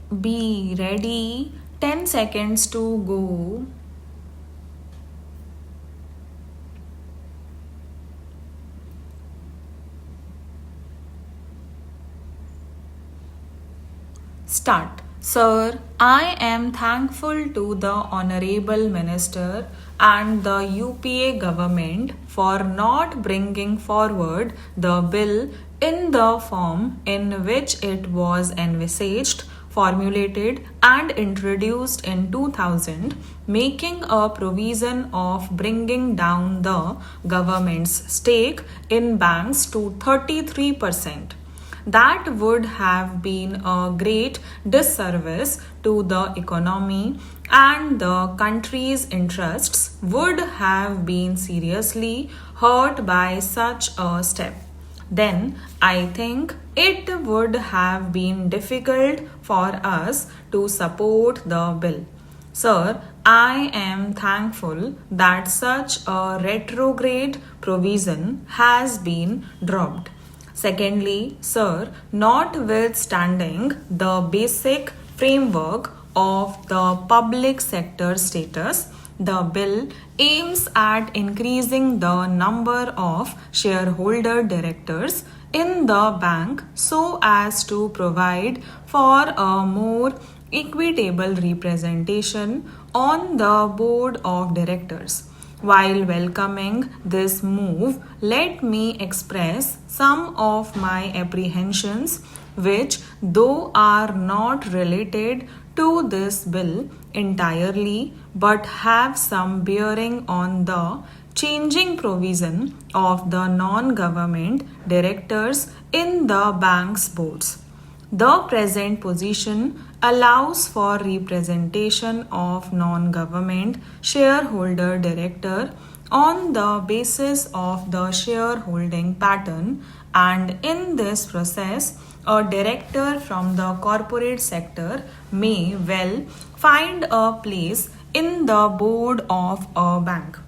Be ready. 10 seconds to go. Start. Sir, I am thankful to the Honorable Minister and the UPA government for not bringing forward the bill in the form in which it was envisaged, formulated, and introduced in 2000, making a provision of bringing down the government's stake in banks to 33%. That would have been a great disservice to the economy, and the country's interests would have been seriously hurt by such a step. Then I think it would have been difficult for us to support the bill. Sir, I am thankful that such a retrograde provision has been dropped. Secondly, sir, notwithstanding the basic framework of the public sector status, the bill aims at increasing the number of shareholder directors in the bank so as to provide for a more equitable representation on the board of directors. While welcoming this move, let me express some of my apprehensions, which, though are not related to this bill entirely, but have some bearing on the changing provision of the non government directors in the bank's boards. The present position allows for representation of non-government shareholder director on the basis of the shareholding pattern, and in this process a director from the corporate sector may well find a place in the board of a bank.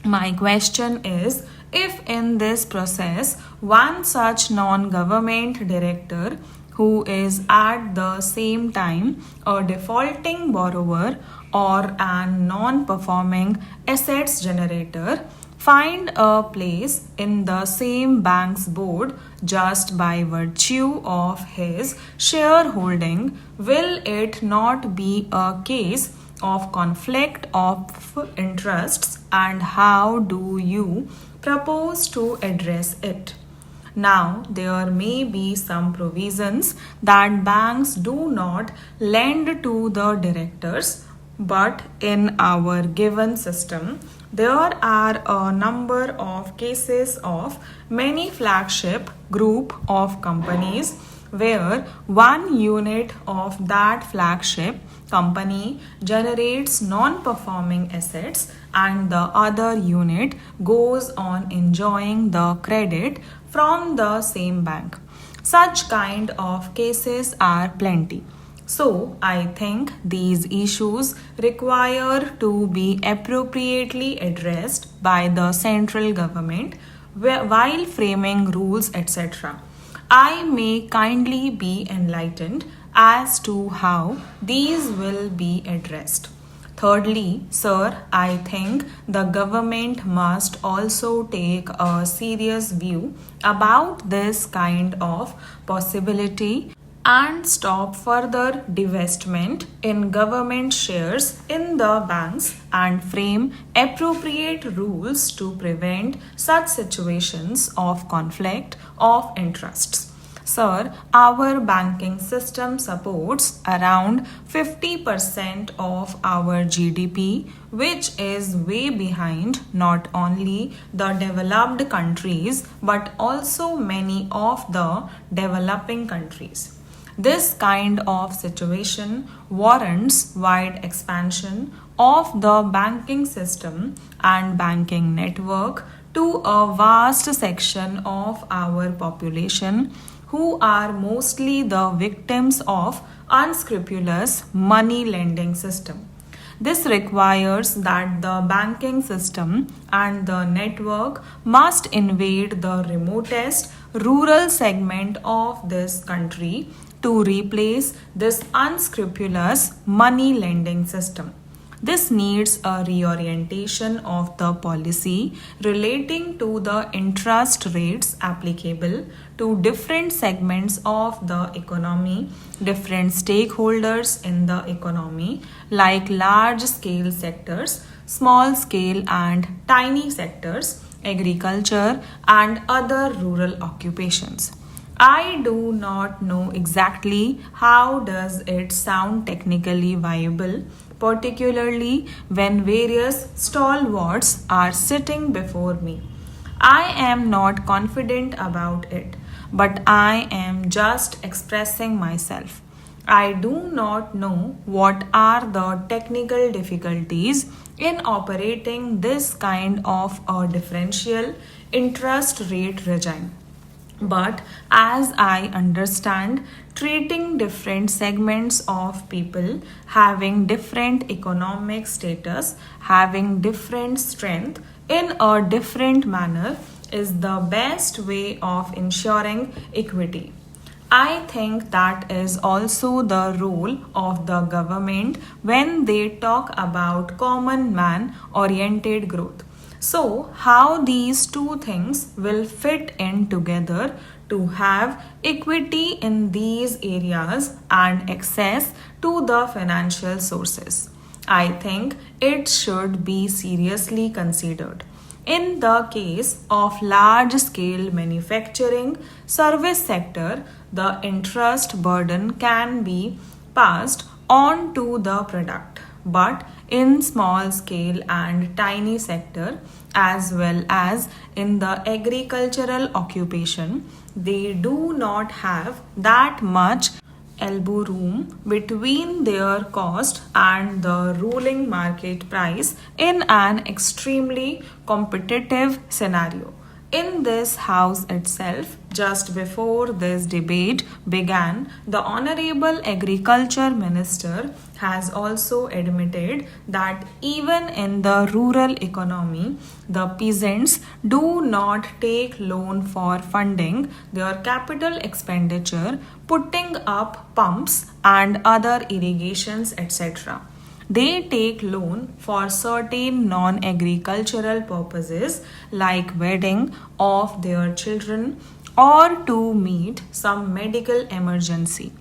My question is, if in this process one such non-government director who is at the same time a defaulting borrower or an non-performing assets generator find a place in the same bank's board just by virtue of his shareholding, will it not be a case of conflict of interests, and how do you propose to address it? Now, there may be some provisions that banks do not lend to the directors, but in our given system, there are a number of cases of many flagship group of companies where one unit of that flagship company generates non-performing assets and the other unit goes on enjoying the credit from the same bank. Such kind of cases are plenty. So, I think these issues require to be appropriately addressed by the central government while framing rules, etc. I may kindly be enlightened as to how these will be addressed. Thirdly, sir, I think the government must also take a serious view about this kind of possibility and stop further divestment in government shares in the banks and frame appropriate rules to prevent such situations of conflict of interests. Sir, our banking system supports around 50% of our GDP, which is way behind not only the developed countries but also many of the developing countries. This kind of situation warrants wide expansion of the banking system and banking network to a vast section of our population who are mostly the victims of unscrupulous money lending system. This requires that the banking system and the network must invade the remotest rural segment of this country to replace this unscrupulous money lending system. This needs a reorientation of the policy relating to the interest rates applicable to different segments of the economy, different stakeholders in the economy, like large scale sectors, small scale and tiny sectors, agriculture, and other rural occupations. I do not know exactly how does it sound technically viable, particularly when various stalwarts are sitting before me. I am not confident about it, but I am just expressing myself. I do not know what are the technical difficulties in operating this kind of a differential interest rate regime. But as I understand, treating different segments of people having different economic status, having different strength in a different manner is the best way of ensuring equity. I think that is also the role of the government when they talk about common man oriented growth. So, how these two things will fit in together to have equity in these areas and access to the financial sources? I think it should be seriously considered. In the case of large scale manufacturing service sector, the interest burden can be passed on to the product. But in small scale and tiny sector as well as in the agricultural occupation, they do not have that much elbow room between their cost and the ruling market price in an extremely competitive scenario. In this house itself, just before this debate began, the Honorable Agriculture Minister has also admitted that even in the rural economy, the peasants do not take loan for funding their capital expenditure, putting up pumps and other irrigations, etc. They take loan for certain non-agricultural purposes like wedding of their children or to meet some medical emergency.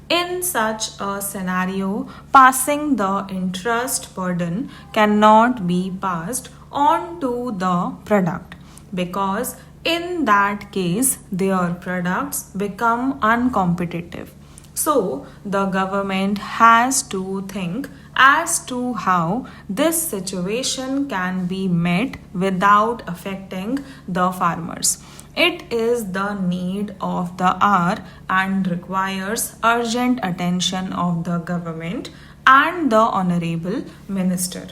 In such a scenario, passing the interest burden cannot be passed on to the product because in that case their products become uncompetitive. So, the government has to think as to how this situation can be met without affecting the farmers. It is the need of the hour and requires urgent attention of the government and the Honorable Minister.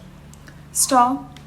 Stop.